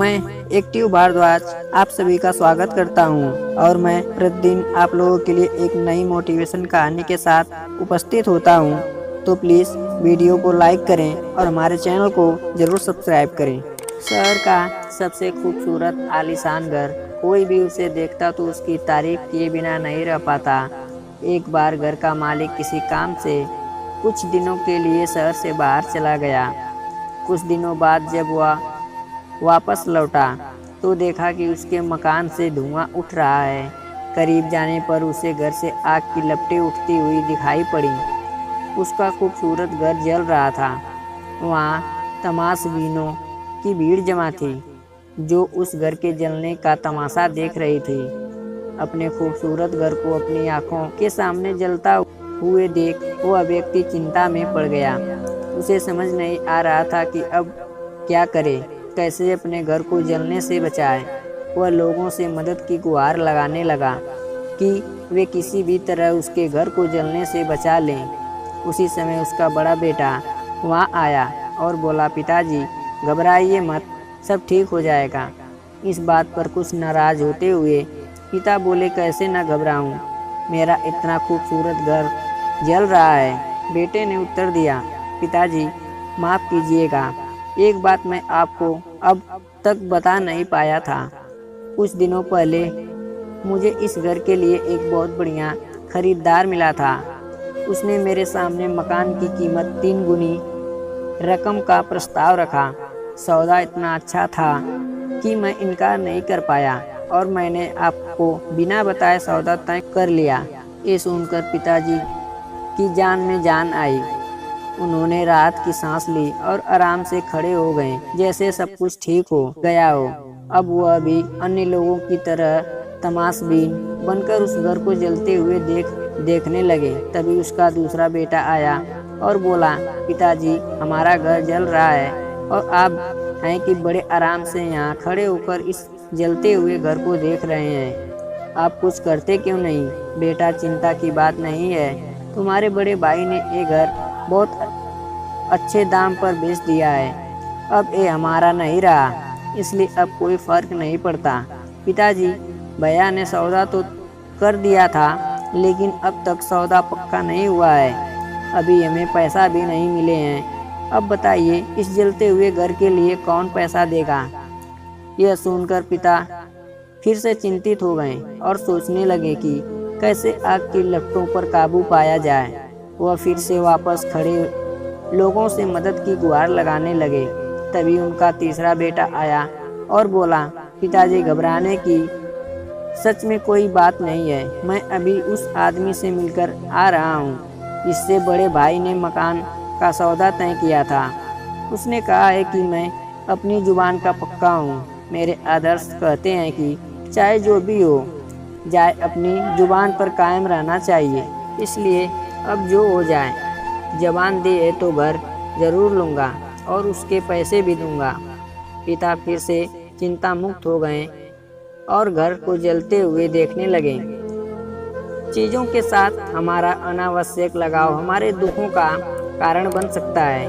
मैं एक्टिव भारद्वाज आप सभी का स्वागत करता हूं और मैं प्रतिदिन आप लोगों के लिए एक नई मोटिवेशन कहानी के साथ उपस्थित होता हूं। तो प्लीज़ वीडियो को लाइक करें और हमारे चैनल को ज़रूर सब्सक्राइब करें। शहर का सबसे खूबसूरत आलीशान घर, कोई भी उसे देखता तो उसकी तारीफ किए बिना नहीं रह पाता। एक बार घर का मालिक किसी काम से कुछ दिनों के लिए शहर से बाहर चला गया। कुछ दिनों बाद जब वह वापस लौटा तो देखा कि उसके मकान से धुआं उठ रहा है। करीब जाने पर उसे घर से आग की लपटें उठती हुई दिखाई पड़ी। उसका खूबसूरत घर जल रहा था। वहाँ तमाशबीनों की भीड़ जमा थी जो उस घर के जलने का तमाशा देख रही थी। अपने खूबसूरत घर को अपनी आंखों के सामने जलता हुए देख वह व्यक्ति चिंता में पड़ गया। उसे समझ नहीं आ रहा था कि अब क्या करे, कैसे अपने घर को जलने से बचाए। वह लोगों से मदद की गुहार लगाने लगा कि वे किसी भी तरह उसके घर को जलने से बचा लें। उसी समय उसका बड़ा बेटा वहाँ आया और बोला, पिताजी घबराइए मत, सब ठीक हो जाएगा। इस बात पर कुछ नाराज होते हुए पिता बोले, कैसे न घबराऊं, मेरा इतना खूबसूरत घर जल रहा है। बेटे ने उत्तर दिया, पिताजी माफ़ कीजिएगा, एक बात मैं आपको अब तक बता नहीं पाया था। कुछ दिनों पहले मुझे इस घर के लिए एक बहुत बढ़िया खरीदार मिला था। उसने मेरे सामने मकान की कीमत 3 गुनी रकम का प्रस्ताव रखा। सौदा इतना अच्छा था कि मैं इनकार नहीं कर पाया और मैंने आपको बिना बताए सौदा तय कर लिया। ये सुनकर पिताजी की जान में जान आई। उन्होंने राहत की सांस ली और आराम से खड़े हो गए, जैसे सब कुछ ठीक हो गया हो। अब वह भी अन्य लोगों की तरह तमाशबीन बनकर उस घर को जलते हुए देखने लगे। तभी उसका दूसरा बेटा आया और बोला, पिताजी हमारा घर जल रहा है और आप हैं कि बड़े आराम से यहाँ खड़े होकर इस जलते हुए घर को देख रहे हैं। आप कुछ करते क्यों नहीं? बेटा, चिंता की बात नहीं है, तुम्हारे बड़े भाई ने ये घर बहुत अच्छे दाम पर बेच दिया है। अब ये हमारा नहीं रहा, इसलिए अब कोई फर्क नहीं पड़ता। पिताजी, भैया ने सौदा तो कर दिया था, लेकिन अब तक सौदा पक्का नहीं हुआ है। अभी हमें पैसा भी नहीं मिले हैं। अब बताइए, इस जलते हुए घर के लिए कौन पैसा देगा? यह सुनकर पिता फिर से चिंतित हो गए और सोचने लगे कि कैसे आग की लपटों पर काबू पाया जाए। वह फिर से वापस खड़े लोगों से मदद की गुहार लगाने लगे। तभी उनका तीसरा बेटा आया और बोला, पिताजी घबराने की सच में कोई बात नहीं है। मैं अभी उस आदमी से मिलकर आ रहा हूँ जिससे बड़े भाई ने मकान का सौदा तय किया था। उसने कहा है कि मैं अपनी जुबान का पक्का हूँ। मेरे आदर्श कहते हैं कि चाहे जो भी हो जाए अपनी जुबान पर कायम रहना चाहिए। इसलिए अब जो हो जाए, जबान दी है तो घर जरूर लूँगा और उसके पैसे भी दूंगा। पिता फिर से चिंता मुक्त हो गए और घर को जलते हुए देखने लगे। चीज़ों के साथ हमारा अनावश्यक लगाव हमारे दुखों का कारण बन सकता है।